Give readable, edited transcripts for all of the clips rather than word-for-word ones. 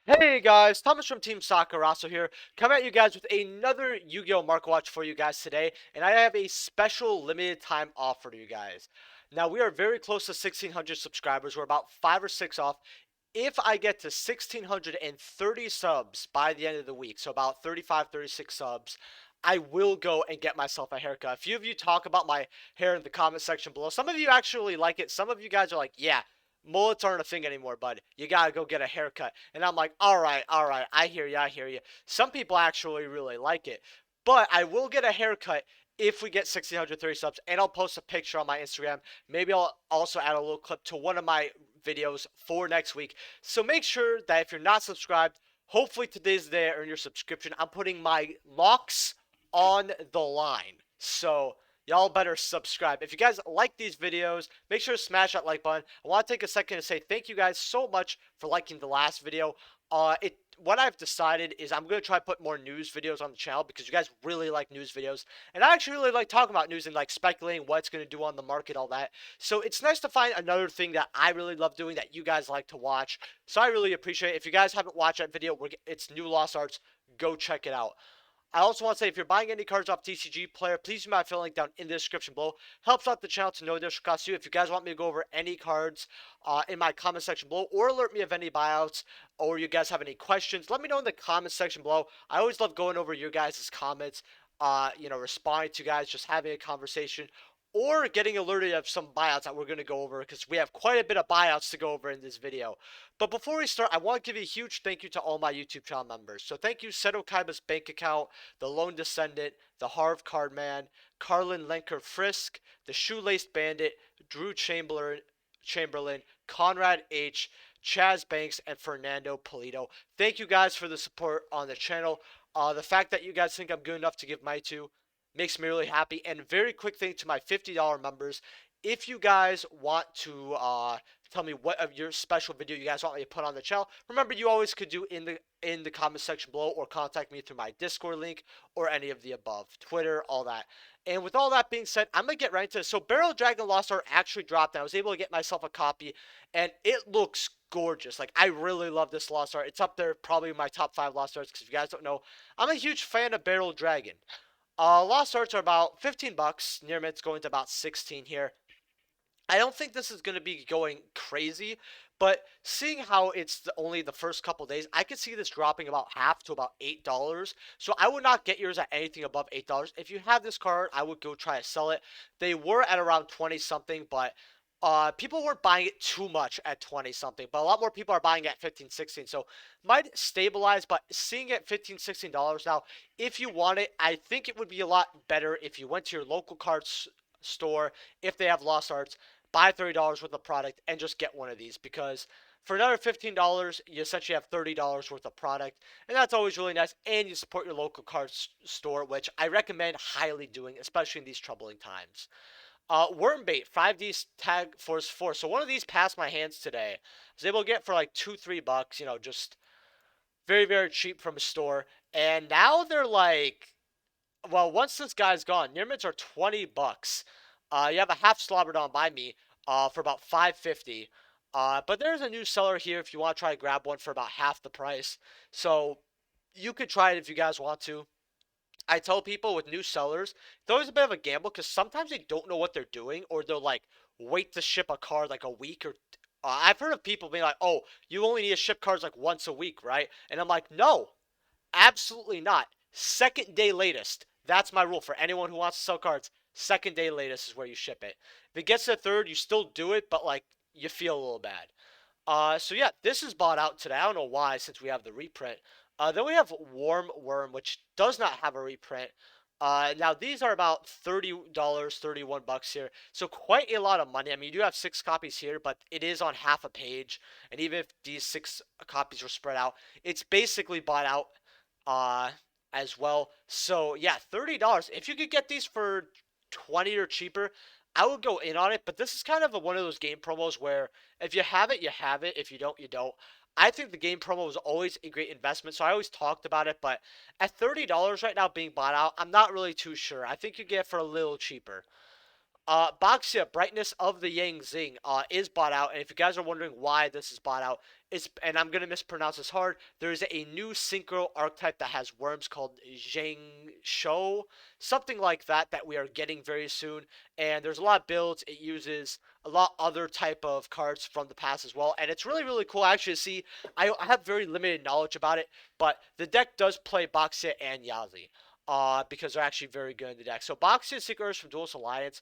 Hey guys, Thomas from Team Sakurazo here, coming at you guys with another Yu-Gi-Oh! Market Watch for you guys today, and I have a special limited time offer to you guys. Now, we are very close to 1,600 subscribers, we're about 5 or 6 off. If I get to 1,630 subs by the end of the week, so about 35, 36 subs, I will go and get myself a haircut. A few of you talk about my hair in the comment section below. Some of you actually like it, some of you guys are like, yeah, mullets aren't a thing anymore, bud. You gotta go get a haircut. And I'm like, all right, I hear you, I hear you. Some people actually really like it. But I will get a haircut if we get 1,630 subs, and I'll post a picture on my Instagram. Maybe I'll also add a little clip to one of my videos for next week. So make sure that if you're not subscribed, hopefully today's the day to earn your subscription. I'm putting my locks on the line. So y'all better subscribe. If you guys like these videos, make sure to smash that like button. I want to take a second to say thank you guys so much for liking the last video. What I've decided is I'm going to try to put more news videos on the channel because you guys really like news videos. And I actually really like talking about news and like speculating what it's going to do on the market, all that. So it's nice to find another thing that I really love doing that you guys like to watch. So I really appreciate it. If you guys haven't watched that video, it's new Lost Arts. Go check it out. I also want to say if you're buying any cards off TCG Player, please do my affiliate link down in the description below. Helps out the channel to no additional cost to you. If you guys want me to go over any cards in my comment section below or alert me of any buyouts or you guys have any questions, let me know in the comment section below. I always love going over your guys' comments, responding to you guys, just having a conversation or getting alerted of some buyouts that we're going to go over because we have quite a bit of buyouts to go over in this video. But before we start, I want to give you a huge thank you to all my YouTube channel members. So thank you, Seto Kaiba's Bank Account, The Lone Descendant, The Harv Cardman, Carlin Lenker Frisk, The Shoelaced Bandit, Drew Chamberlain, Conrad H., Chaz Banks, and Fernando Polito. Thank you guys for the support on the channel. The fact that you guys think I'm good enough to give money to makes me really happy. And very quick thing to my $50 members, if you guys want to tell me what of your special video you guys want me to put on the channel, remember you always could do in the comment section below or contact me through my Discord link or any of the above, Twitter, all that. And with all that being said, I'm gonna get right into it. So Barrel Dragon Lost Art actually dropped, and I was able to get myself a copy, and it looks gorgeous. Like I really love this Lost Art. It's up there, probably my top 5 Lost Arts. Because if you guys don't know, I'm a huge fan of Barrel Dragon. Lost Arts are about 15 bucks. Near Mint's going to about 16 here. I don't think this is going to be going crazy, but seeing how it's only the first couple days, I could see this dropping about half to about $8. So I would not get yours at anything above $8. If you have this card, I would go try to sell it. They were at around 20 something, but people weren't buying it too much at 20 something, but a lot more people are buying it at 15, 16. So might stabilize, but seeing it 15, $16 now, if you want it, I think it would be a lot better if you went to your local cards store if they have Lost Arts, buy $30 worth of product and just get one of these because for another $15, you essentially have $30 worth of product, and that's always really nice. And you support your local card store, which I recommend highly doing, especially in these troubling times. Worm bait, 5D tag force 4. So one of these passed my hands today. I was able to get for like 2-3 bucks, just very, very cheap from a store. And now they're like, well, once this guy's gone, near mids are 20 bucks. You have a half Slobberdon by me for about 550. But there's a new seller here if you want to try to grab one for about half the price. So you could try it if you guys want to. I tell people with new sellers, it's always a bit of a gamble because sometimes they don't know what they're doing or they'll like wait to ship a card like a week or. I've heard of people being like, "Oh, you only need to ship cards like once a week, right?" And I'm like, "No, absolutely not. Second day latest. That's my rule for anyone who wants to sell cards. Second day latest is where you ship it. If it gets to third, you still do it, but like you feel a little bad. So yeah, this is bought out today. I don't know why, since we have the reprint. Then we have Warm Worm, which does not have a reprint. Now these are about $30, 31 bucks here. So quite a lot of money. I mean, you do have 6 copies here, but it is on half a page. And even if these 6 copies were spread out, it's basically bought out uh, as well. So yeah, $30. If you could get these for 20 or cheaper, I would go in on it. But this is kind of one of those game promos where if you have it, you have it. If you don't, you don't. I think the game promo was always a great investment, so I always talked about it. But at $30 right now being bought out, I'm not really too sure. I think you get it for a little cheaper. Boxia, Brightness of the Yang Zing, is bought out, and if you guys are wondering why this is bought out, and I'm gonna mispronounce this hard. There's a new synchro archetype that has worms called Zhang Shou, something like that, that we are getting very soon. And there's a lot of builds. It uses a lot other type of cards from the past as well, and it's really really cool actually to see. I have very limited knowledge about it, but the deck does play Boxia and Yazi. Because they're actually very good in the deck. So Boxia Synchros from Duelist Alliance.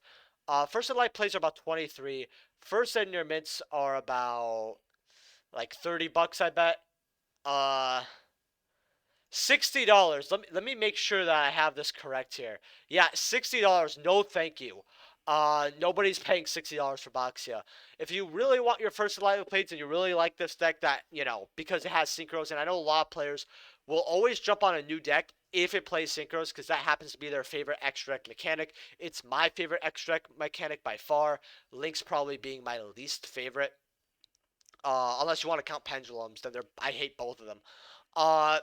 First and light plays are about 23. First and near mints are about like $30, I bet. Uh, $60. Let me make sure that I have this correct here. Yeah, $60. No, thank you. Nobody's paying $60 for Boxia. If you really want your first light plates and you really like this deck, that because it has synchros, and I know a lot of players will always jump on a new deck if it plays synchros because that happens to be their favorite extra deck mechanic. It's my favorite extra deck mechanic by far. Link's probably being my least favorite. Unless you want to count pendulums, then I hate both of them. Uh,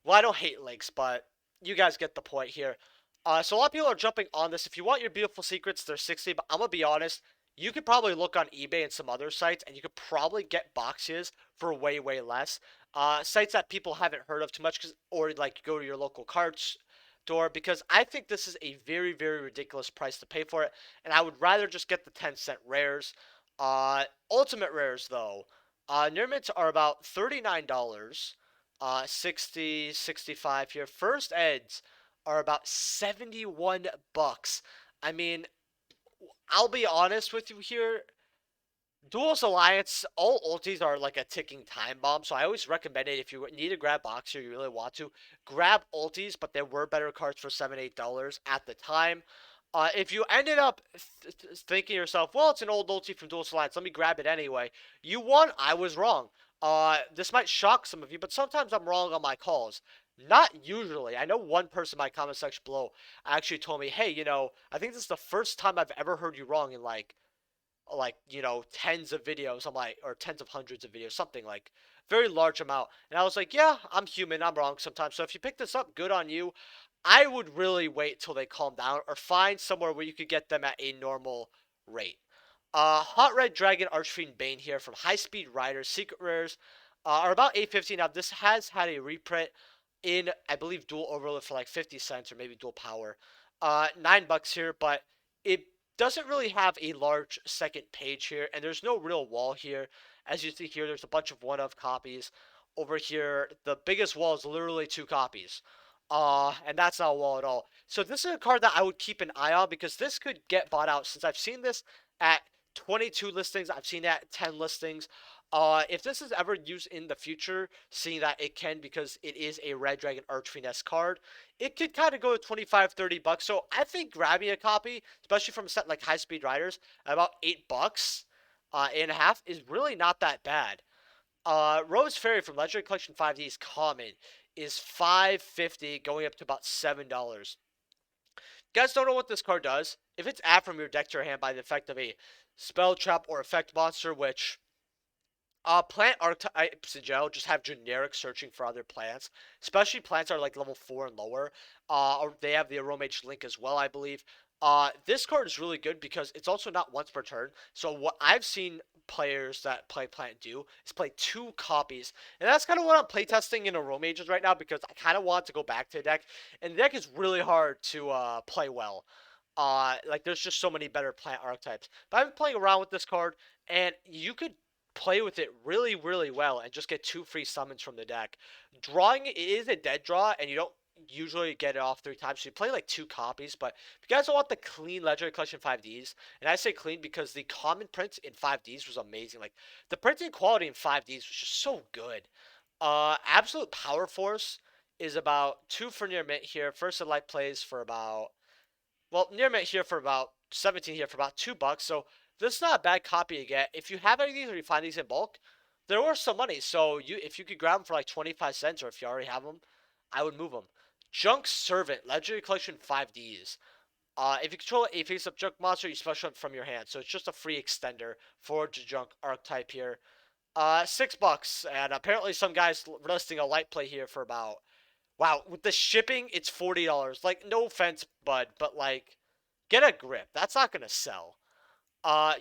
well, I don't hate links, but you guys get the point here. So a lot of people are jumping on this. If you want your beautiful secrets, they're 60, but I'm going to be honest. You could probably look on eBay and some other sites, and you could probably get boxes for way, way less. Sites that people haven't heard of too much, or like go to your local card store, because I think this is a very, very ridiculous price to pay for it, and I would rather just get the 10-cent rares. Ultimate rares, though, near mints are about $39. 60, 65 here. First eds are about 71 bucks. I mean, I'll be honest with you here. Duel's Alliance, all ultis are like a ticking time bomb, so I always recommend it if you need to grab Boxer, you really want to. Grab ultis, but there were better cards for $7, $8 at the time. If you ended up thinking to yourself, well, it's an old ulti from Duel's Alliance, let me grab it anyway. You won, I was wrong. This might shock some of you, but sometimes I'm wrong on my calls. Not usually. I know one person in my comment section below actually told me, hey, I think this is the first time I've ever heard you wrong in tens of videos. I'm like, or tens of hundreds of videos, something like very large amount. And I was like, yeah, I'm human, I'm wrong sometimes. So if you pick this up, good on you. I would really wait till they calm down or find somewhere where you could get them at a normal rate. Hot Red Dragon Archfiend Bane here from High Speed Riders. Secret Rares are about $8.50. Now, this has had a reprint in, I believe, Dual Overload for like 50 cents or maybe Dual Power. $9 here, but it doesn't really have a large second page here, and there's no real wall here. As you see here, there's a bunch of one-of copies. Over here, the biggest wall is literally 2 copies. And that's not a wall at all. So this is a card that I would keep an eye on because this could get bought out since I've seen this at 22 listings. I've seen that at 10 listings. If this is ever used in the future, seeing that it can because it is a Red Dragon Archfiend card, it could kind of go to 25, 30 bucks. So I think grabbing a copy, especially from a set like High Speed Riders, at about 8 bucks and a half is really not that bad. Rose Ferry from Legendary Collection 5D's common is $5.50 going up to about $7. You guys don't know what this card does? If it's add from your deck to your hand by the effect of a spell, trap, or effect monster, which plant archetypes in general just have generic searching for other plants, especially plants that are like level 4 and lower. Or they have the Aromage Link as well, I believe. This card is really good because it's also not once per turn. So what I've seen players that play plant do is play 2 copies, and that's kind of what I'm playtesting in Aromages right now because I kind of want to go back to the deck, and the deck is really hard to play well. Like there's just so many better plant archetypes. But I've been playing around with this card, and you could play with it really, really well and just get 2 free summons from the deck. Drawing it is a dead draw, and you don't usually get it off 3 times. So you play like 2 copies, but if you guys don't want the clean Legendary Collection 5Ds, and I say clean because the common print in 5Ds was amazing. Like the printing quality in 5Ds was just so good. Absolute Power Force is about 2 for near mint here. First and light plays for about, well, near mint here for about 17 here for about $2. So this is not a bad copy to get. If you have any of these or you find these in bulk, they're worth some money. So if you could grab them for like 25 cents or if you already have them, I would move them. Junk Servant, Legendary Collection 5Ds. If you control a face-up junk monster, you special it from your hand. So it's just a free extender for the junk archetype here. $6, and apparently some guys listing a light play here for about, wow, with the shipping, it's $40. Like, no offense, bud, but like, Get a grip. That's not gonna sell.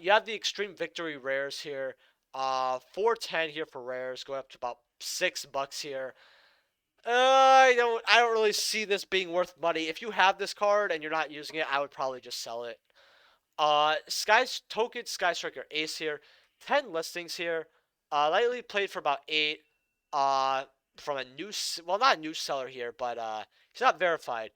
You have the Extreme Victory rares here. 410 here for rares, going up to about $6 here. I don't really see this being worth money. If you have this card and you're not using it, I would probably just sell it. Sky Striker Ace here, 10 listings here. Lightly played for about 8. Uh, from a new, well, not a new seller here, but he's not verified.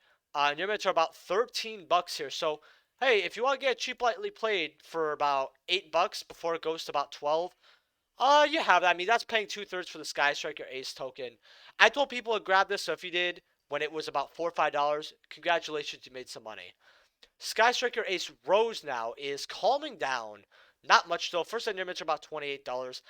Near mids are about $13 here. So hey, if you want to get a cheap lightly played for about $8 before it goes to about 12, you have that. I mean, that's paying 2/3 for the Sky Striker Ace token. I told people to grab this, so if you did when it was about $4 or $5, congratulations, you made some money. Sky Striker Ace Rose now is calming down. Not much though. First near mids are about $28.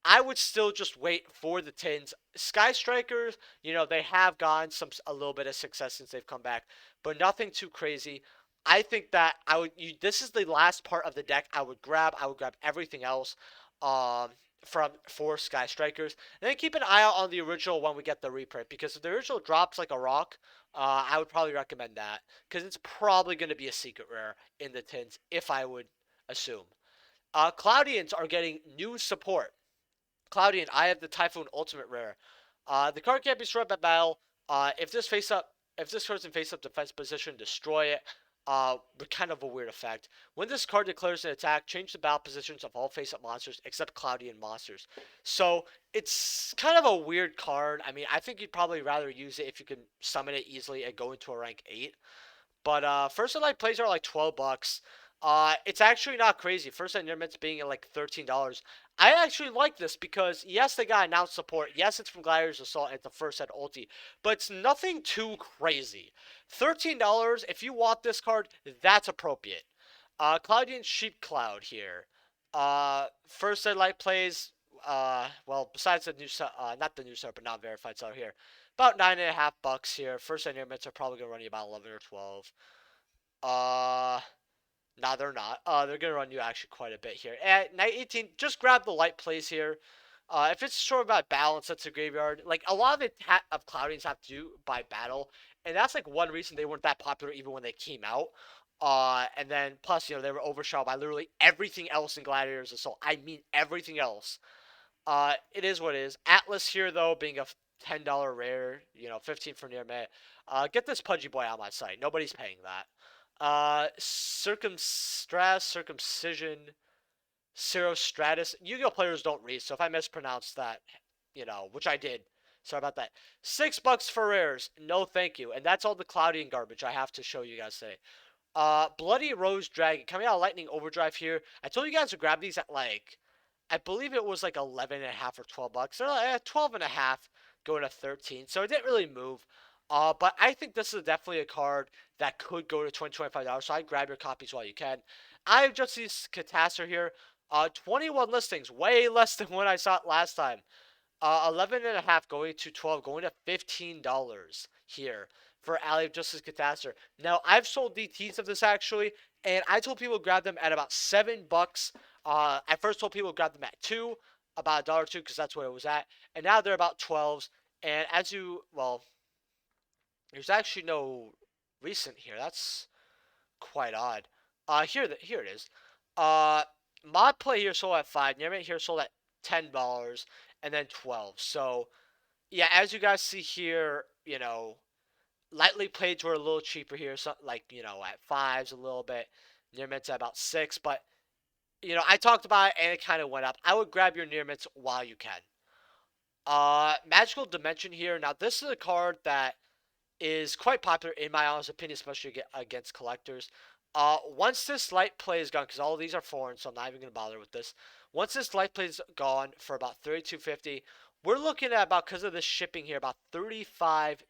I would still just wait for the tins. Sky Strikers, they have gotten a little bit of success since they've come back, but nothing too crazy. I think that this is the last part of the deck I would grab. I would grab everything else um from for Sky Strikers. And then keep an eye out on the original when we get the reprint, because if the original drops like a rock, I would probably recommend that, because it's probably going to be a secret rare in the tins, if I would assume. Cloudians are getting new support. Cloudian, I have the Typhoon Ultimate Rare. The card can't be destroyed by battle. If this card's in face-up defense position, destroy it. Kind of a weird effect. When this card declares an attack, change the battle positions of all face-up monsters except Cloudian monsters. So it's kind of a weird card. I mean, I think you'd probably rather use it if you can summon it easily and go into a rank 8. But first light plays are like $12. It's actually not crazy. First night near mints being at like $13. I actually like this because yes, they got announced support. Yes, it's from Gladiator's Assault and it's the first set ulti, but it's nothing too crazy. $13. If you want this card, that's appropriate. Cloudian Sheep Cloud here. First set light plays. Well, besides the new not the new set, but not verified seller here, about $9.50 here. First set near mints are probably gonna run you about 11 or 12. Uh, no, they're not. They're gonna run you actually quite a bit here. At night 18, just grab the light plays here. If it's short about balance, that's a graveyard. Like a lot of it of Cloudings have to do by battle, and that's like one reason they weren't that popular even when they came out. And then plus, they were overshadowed by literally everything else in Gladiators Assault. I mean everything else. It is what it is. Atlas here though, being a $10 rare, 15 for near May. Get this pudgy boy on my site. Nobody's paying that. Circumcision, Cirrostratus. Yu-Gi-Oh players don't read, so if I mispronounce that, which I did, sorry about that. $6 for rares. No, thank you. And that's all the Cloudian garbage I have to show you guys today. Bloody Rose Dragon coming out of Lightning Overdrive here. I told you guys to grab these at like, I believe it was like 11 and a half or $12. They're like 12 and a half going to 13. So it didn't really move. But I think this is definitely a card that could go to $20-$25. So I'd grab your copies while you can. I have just these Catastor here. 21 listings, way less than when I saw it last time. 11 and a half going to 12, going to $15 here for Alley of Justice Catastor. Now, I've sold DTs of this actually, and I told people to grab them at about $7. I first told people to grab them at 2, about $1 or 2, because that's what it was at. And now they're about 12s. And there's actually no recent here. That's quite odd. Here it is. Mod play here sold at 5. Near here sold at $10, and then 12. So yeah, as you guys see here, lightly played were a little cheaper here. So like at 5s a little bit. Near mints at about 6, but I talked about it and it kind of went up. I would grab your near mints while you can. Magical Dimension here. Now this is a card that is quite popular in my honest opinion, especially against collectors. Once this light play is gone, because all of these are foreign, so I'm not even going to bother with this. Once this light play is gone for about $32.50, we're looking at about, because of the shipping here, about $35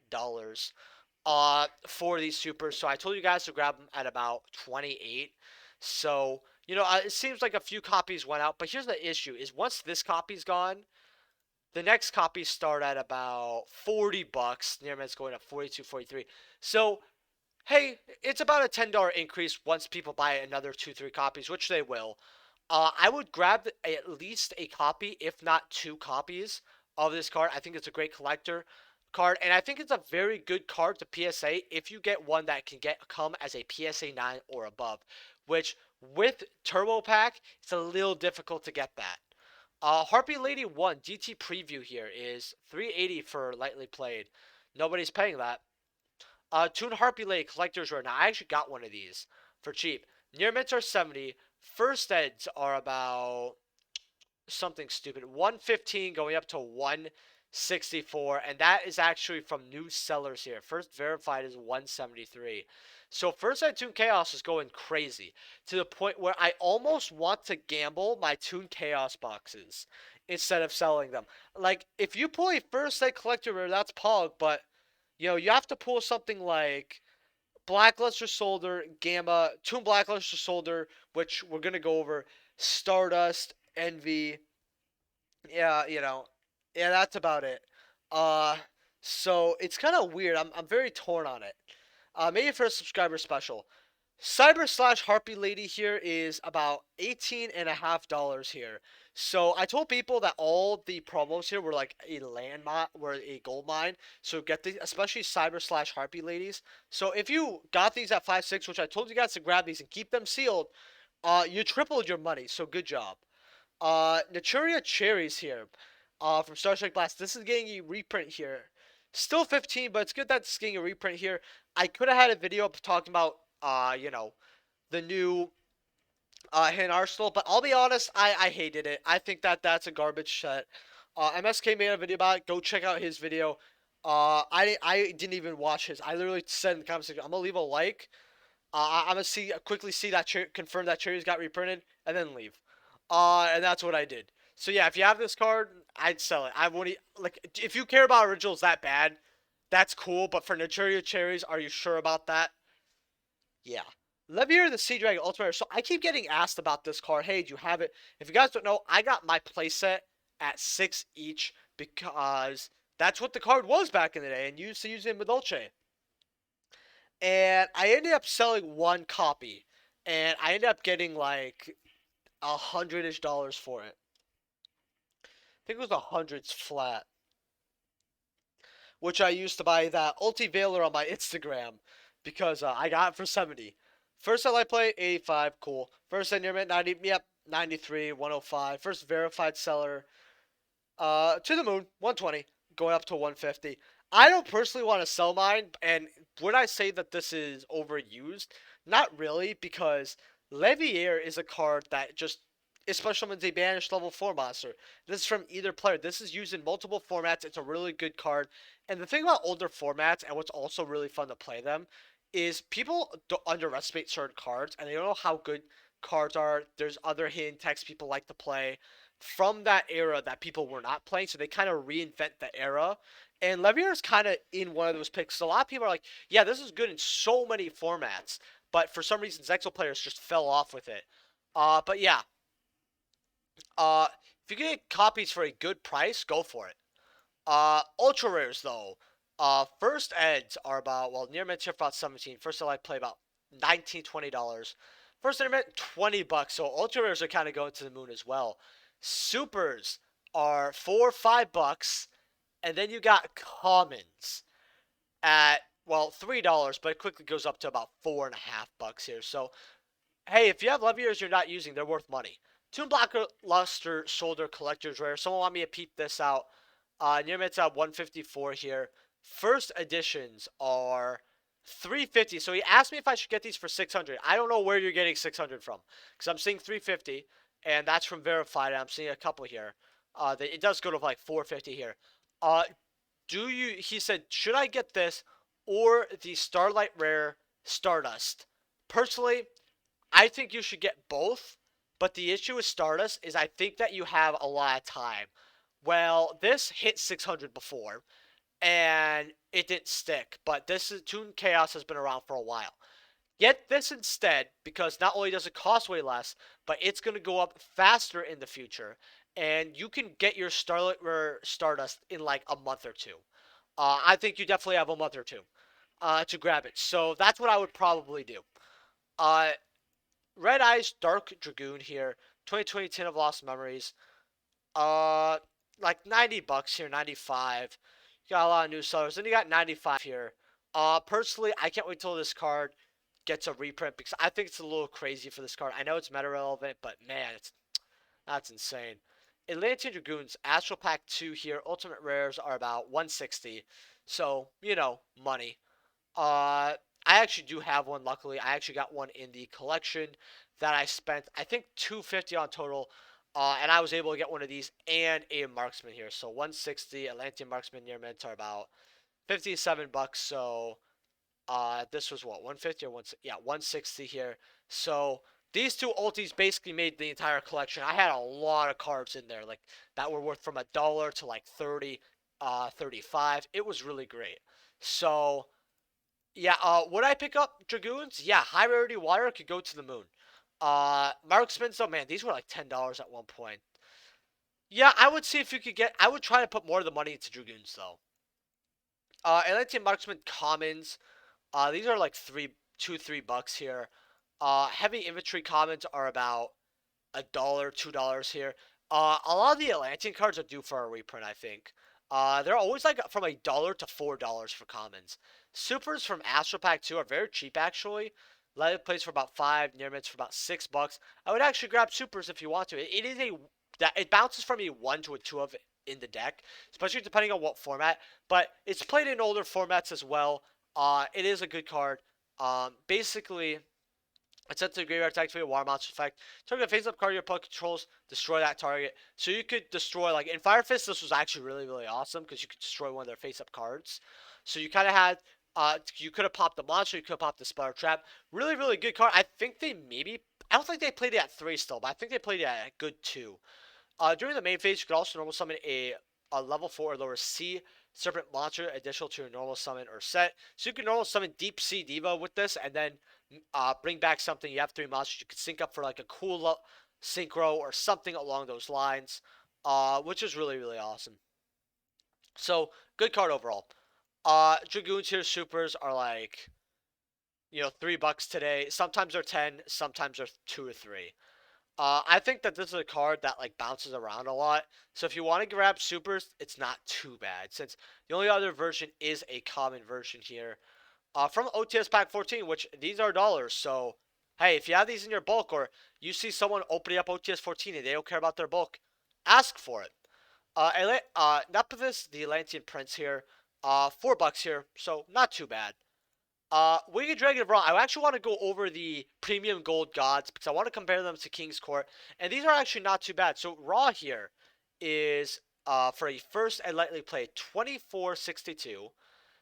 for these supers. So I told you guys to grab them at about 28. So, it seems like a few copies went out, but here's the issue, is once this copy's gone, the next copies start at about $40. Near man's going at 42, 43. So, hey, it's about a $10 increase once people buy another 2, 3 copies, which they will. I would grab at least a copy, if not 2 copies of this card. I think it's a great card, and I think it's a very good card to PSA if you get one that can come as a PSA 9 or above, which with Turbo Pack, it's a little difficult to get that. Harpy Lady 1 DT preview here is 380 for lightly played. Nobody's paying that. Toon Harpy Lady collector's rare. Now I actually got one of these for cheap. Near mints are 70. First eds are about something stupid. 115 going up to 164, and that is actually from new sellers here. First verified is 173. So first ed Toon Chaos is going crazy to the point where I almost want to gamble my Toon Chaos boxes instead of selling them. Like if you pull a first ed collector rare, that's Pog, but you have to pull something like Blackluster Soldier, Gamma, Toon Blackluster Soldier, which we're gonna go over, Stardust, Envy, yeah, yeah, that's about it. Uh, so it's kind of weird. I'm very torn on it. Maybe for a subscriber special. Cyber slash Harpy Lady here is about $18.50 here. So I told people that all the promos here were like a were a gold mine. So get these, especially Cyber slash Harpy Ladies. So if you got these at 5.6, which I told you guys to grab these and keep them sealed, you tripled your money. So good job. Naturia Cherries here, from Star Trek Blast. This is getting a reprint here. Still 15, but it's good that it's getting a reprint here. I could have had a video talking about, the new Hidden Arsenal, but I'll be honest, I hated it. I think that that's a garbage set. MSK made a video about it. Go check out his video. I didn't even watch his. I literally said in the comment section, I'm gonna leave a like. I'm gonna quickly see that confirm that Cherries got reprinted, and then leave. And that's what I did. So yeah, if you have this card, I'd sell it. I wouldn't like if you care about originals that bad, that's cool. But for Naturia Cherries, are you sure about that? Yeah. Levier the Sea Dragon Ultimate. So I keep getting asked about this card. Hey, do you have it? If you guys don't know, I got my playset at 6 each because that's what the card was back in the day, and used to use it with Dolce. And I ended up selling one copy, and I ended up getting like $100-ish for it. I think it was the hundreds flat, which I used to buy that Ulti Veiler on my Instagram because I got it for 70. First I play 85, cool. First I near mint 90, yep, 93, 105. First verified seller, to the moon, 120, going up to 150. I don't personally want to sell mine, and would I say that this is overused? Not really, because Levier is a card that just, especially when it's a banished level 4 monster. This is from either player. This is used in multiple formats. It's a really good card. And the thing about older formats, and what's also really fun to play them, is people underestimate certain cards, and they don't know how good cards are. There's other hidden text people like to play from that era that people were not playing, so they kind of reinvent the era. And Levier is kind of in one of those picks. So a lot of people are like, yeah, this is good in so many formats, but for some reason, Zexal players just fell off with it. But yeah, if you get copies for a good price, go for it. Ultra rares though. First eds are about, well, near mint here for about 17. First ed I play about $19-20. First internet, $20. So ultra rares are kind of going to the moon as well. Supers are $4-5, and then you got commons at, well, $3, but it quickly goes up to about $4.50 here. So hey, if you have Leviers you're not using, they're worth money. Toon Blackluster Shoulder Collector's Rare. Someone want me to peep this out. Near mit's at 154 here. First editions are 350. So he asked me if I should get these for 600. I don't know where you're getting 600 from, because I'm seeing 350, and that's from Verified. And I'm seeing a couple here. It does go to like 450 here. He said, should I get this or the Starlight Rare Stardust? Personally, I think you should get both, but the issue with Stardust is I think that you have a lot of time. Well, this hit 600 before, and it didn't stick, but this is Toon Chaos has been around for a while. Get this instead, because not only does it cost way less, but it's going to go up faster in the future, and you can get your Starlight Rare Stardust in like a month or two. I think you definitely have a month or two to grab it, so that's what I would probably do. Uh, Red Eyes Dark Dragoon here, 2020 of Lost Memories. Like $90 here, 95. Got a lot of new sellers. Then you got 95 here. Personally, I can't wait till this card gets a reprint because I think it's a little crazy for this card. I know it's meta relevant, but man, that's insane. Atlantean Dragoons, Astral Pack 2 here. Ultimate rares are about 160. So, money. I actually do have one, luckily. I actually got one in the collection that I spent, I think, 250 on total. And I was able to get one of these and a marksman here. So 160 Atlantean marksman near mint are about 57 bucks. So this was what, 150 or 1, yeah, 160 here. So these two ultis basically made the entire collection. I had a lot of cards in there, like that were worth from $1 to like 30, 35. It was really great. So yeah, would I pick up Dragoons? Yeah, high rarity water could go to the moon. Marksman's though, man, these were like $10 at one point. Yeah, I would see if you could get. I would try to put more of the money into Dragoons though. Atlantean Marksman commons. These are like 3 bucks here. Heavy infantry commons are about $1, $2 here. A lot of the Atlantean cards are due for a reprint, I think. They're always like from $1 to $4 for commons. Supers from Astral Pack 2 are very cheap actually. Light plays for about 5, near mids for about $6. I would actually grab supers if you want to. It is a that it bounces from a 1 to a 2 of in the deck, especially depending on what format. But it's played in older formats as well. It is a good card. Basically, it's set to the graveyard to activate a water monster effect. Target a face-up card your opponent controls, destroy that target. So you could destroy, like, in Fire Fist, this was actually really, really awesome because you could destroy one of their face-up cards. So you kind of had, you could have popped the monster, you could have popped the Sputter Trap. Really, really good card. I think they maybe, I don't think they played it at 3 still, but I think they played it at a good 2. During the main phase, you could also normal summon a level 4 or lower C Serpent monster additional to your normal summon or set. So you can normal summon Deep Sea Diva with this and then bring back something. You have 3 monsters you could sync up for like a cool synchro or something along those lines, which is really, really awesome. So, good card overall. Dragoons here supers are like, $3 today. Sometimes they're 10, sometimes they're 2 or 3. I think that this is a card that like bounces around a lot. So if you want to grab supers, it's not too bad since the only other version is a common version here. From OTS Pack 14, which these are dollars. So hey, if you have these in your bulk or you see someone opening up OTS 14 and they don't care about their bulk, ask for it. Nepithus, the Atlantean Prince here, $4 here, so not too bad. Winged Dragon of Ra, I actually want to go over the premium gold gods because I want to compare them to King's Court, and these are actually not too bad. So Ra here is for a first and lightly play 2462,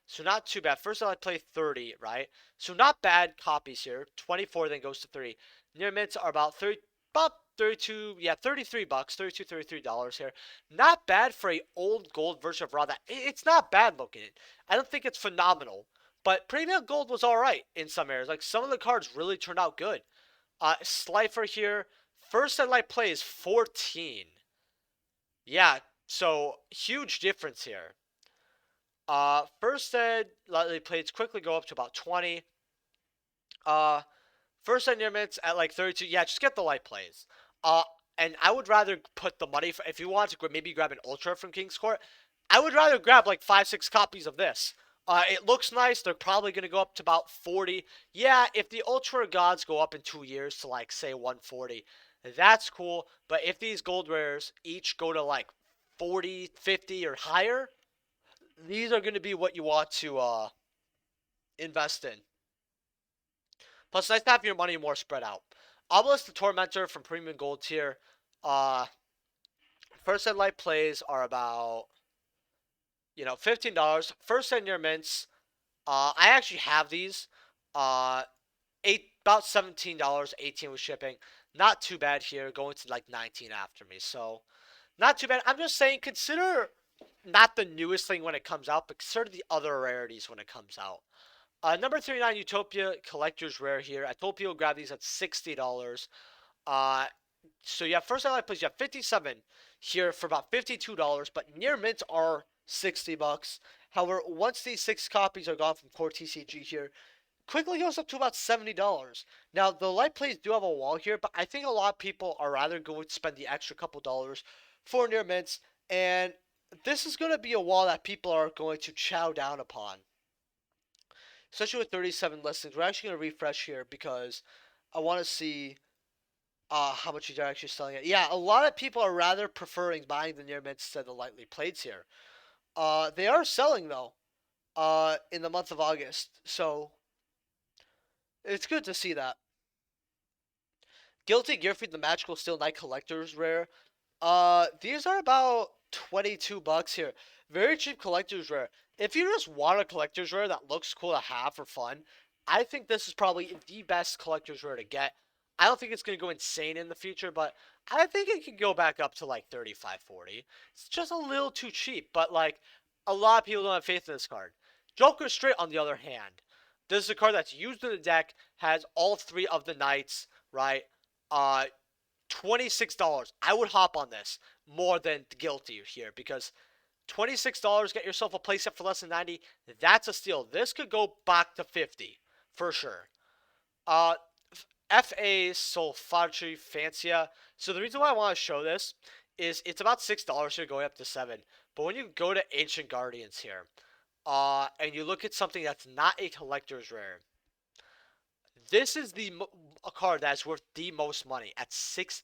so not too bad. First and lightly play 30, right? So not bad copies here. 24 then goes to 3. Near mints are about 30, about 32, yeah, $33, 32, $33 here. Not bad for a old gold version of Ra. That it's not bad looking. I don't think it's phenomenal. But Premium Gold was alright in some areas. Like, some of the cards really turned out good. Slifer here. First and light play is 14. Yeah, so huge difference here. First and lightly plays quickly go up to about 20. First and near minutes at like 32. Yeah, just get the light plays. And I would rather put the money for, if you want to maybe grab an Ultra from King's Court, I would rather grab like 5-6 copies of this. It looks nice. They're probably going to go up to about 40. Yeah, if the Ultra Gods go up in 2 years to like, say, 140, that's cool. But if these gold rares each go to like 40, 50, or higher, these are going to be what you want to invest in. Plus, nice to have your money more spread out. Obelisk the Tormentor from Premium Gold tier. First and light plays are about, $15. First and near mints. I actually have these. About $17, 18 with shipping. Not too bad here, going to like 19 after me. So, not too bad. I'm just saying, consider not the newest thing when it comes out, but consider the other rarities when it comes out. Number 39, Utopia Collector's Rare here. I told people to grab these at $60. So yeah, first highlight plays, you have 57 here for about $52, but near mints are $60. However, once these 6 copies are gone from core TCG here, quickly goes up to about $70. Now, the light plays do have a wall here, but I think a lot of people are rather going to spend the extra couple dollars for near mints, and this is going to be a wall that people are going to chow down upon. Especially with 37 listings. We're actually going to refresh here because I want to see how much they're actually selling it. Yeah, a lot of people are rather preferring buying the near mints instead of the lightly plates here. They are selling though. In the month of August, so it's good to see that. Guilty Gear Feed the Magical Steel Knight Collector's Rare. These are about 22 bucks here. Very cheap collector's rare. If you just want a collector's rare that looks cool to have for fun, I think this is probably the best collector's rare to get. I don't think it's going to go insane in the future, but I think it could go back up to like 35, 40. It's just a little too cheap, but like a lot of people don't have faith in this card. Joker Straight, on the other hand, this is a card that's used in the deck, has all three of the knights, right? Uh, $26. I would hop on this more than Guilty here because $26, get yourself a playset for less than 90. That's a steal. This could go back to 50 for sure. Uh, FA Solfacci Fancia. So the reason why I want to show this is it's about $6 here going up to 7. But when you go to Ancient Guardians here, and you look at something that's not a collector's rare, this is a card that's worth the most money at $6.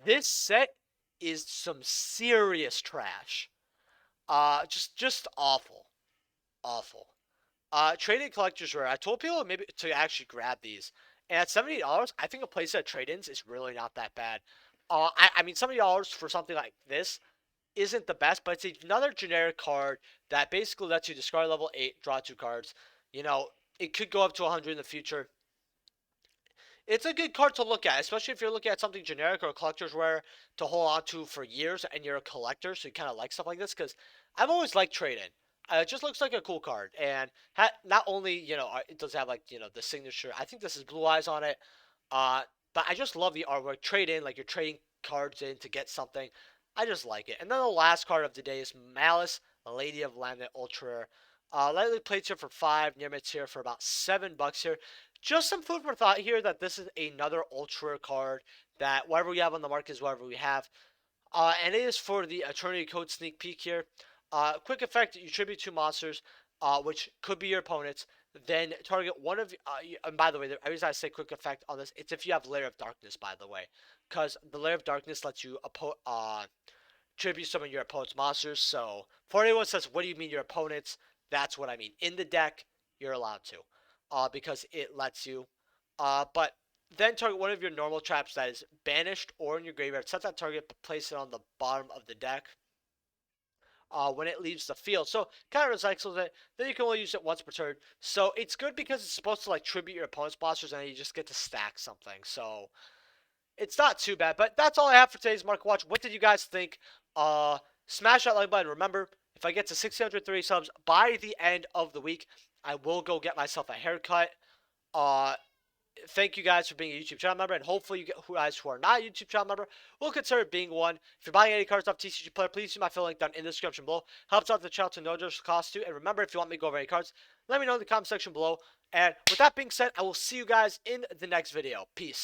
This set is some serious trash. Just awful, awful. Trade-in collector's rare. I told people maybe to actually grab these, and at $70, I think a playset trade-ins is really not that bad. I mean $70 for something like this isn't the best, but it's another generic card that basically lets you discard level 8, draw 2 cards. You know, it could go up to 100 in the future. It's a good card to look at, especially if you're looking at something generic or a collector's rare to hold on to for years and you're a collector, so you kind of like stuff like this, because I've always liked trade-in. It just looks like a cool card, and not only, it does have, like, the signature. I think this is Blue Eyes on it, uh, but I just love the artwork. Trade-in, like you're trading cards in to get something. I just like it. And then the last card of the day is Malice, Lady of Laminate Ultra Rare. Lightly plates here for 5, near mids here for about $7 here. Just some food for thought here that this is another ultra card that whatever we have on the market is whatever we have. And it is for the Eternity Code sneak peek here. Quick effect, you tribute 2 monsters, which could be your opponents. Then target one of, and by the way, the reason I say quick effect on this, it's if you have Lair of Darkness, by the way. Because the Lair of Darkness lets you tribute some of your opponent's monsters. So, 41 says, what do you mean your opponents? That's what I mean. In the deck, you're allowed to. Because it lets you. But then target one of your normal traps that is banished or in your graveyard. Set that target, but place it on the bottom of the deck when it leaves the field. So kind of recycles it. Then you can only use it once per turn. So it's good because it's supposed to like tribute your opponent's monsters, and then you just get to stack something. So it's not too bad. But that's all I have for today's Market Watch. What did you guys think? Smash that like button. Remember, if I get to 630 subs by the end of the week, I will go get myself a haircut. Thank you guys for being a YouTube channel member, and hopefully you guys who are not a YouTube channel member will consider being one. If you're buying any cards off TCG Player, please use my affiliate link down in the description below. Helps out the channel to no additional cost too. And remember, if you want me to go over any cards, let me know in the comment section below. And with that being said, I will see you guys in the next video. Peace.